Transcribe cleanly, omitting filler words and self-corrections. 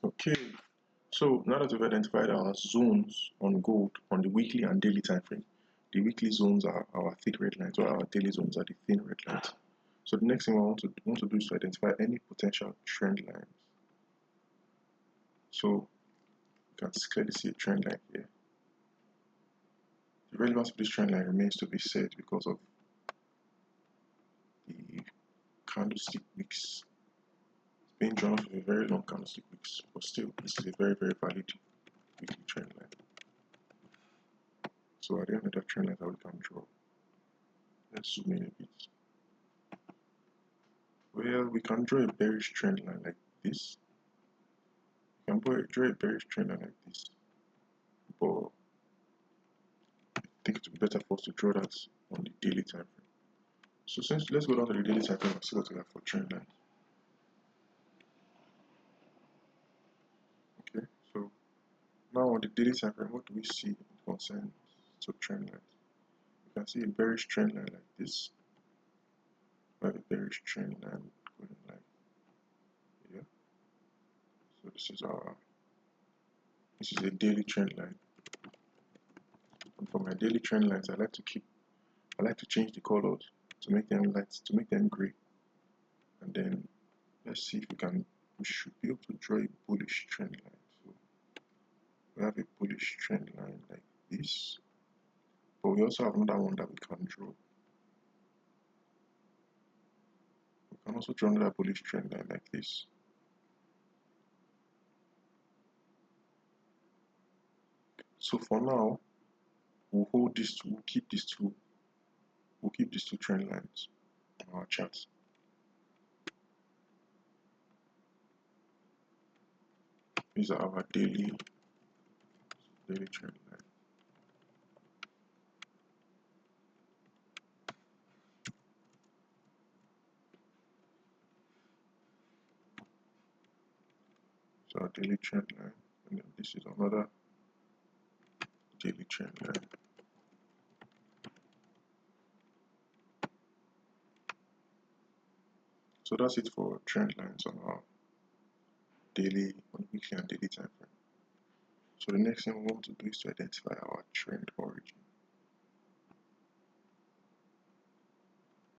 Okay, so now that we've identified our zones on gold on the weekly and daily time frame, the weekly zones are our thick red lines, while our daily zones are the thin red lines. So the next thing I want to do is to identify any potential trend lines. So you can clearly see a trend line here. The relevance of this trend line remains to be said because of the candlestick wicks. It's being drawn off of a very long candlestick wicks, but still, this is a very, very valid weekly trend line. So at the end of that trend line that we can draw, let's zoom in a bit. Well, we can draw a bearish trend line like this. We can draw a bearish trend line like this, but I think it would be better for us to draw that on the daily time frame. So let's go down to the daily time frame and see what we have for trend lines. Okay, so now on the daily time frame, what do we see in concern to trend lines? You can see a bearish trend line like this. We have a bearish trend line going like here. So this is a daily trend line. And for my daily trend lines, I like to change the colors to make them light, to make them gray. And then let's see if we should be able to draw a bullish trend line. So we have a bullish trend line like this, but we also have another one that we can draw. We can also draw another bullish trend line like this. So for now, we'll keep these two trend lines on our chart. These are our daily trend line. So our daily trend line, and then this is another daily trend line. So that's it for trend lines on our weekly and daily time frame. So the next thing we want to do is to identify our trend origin.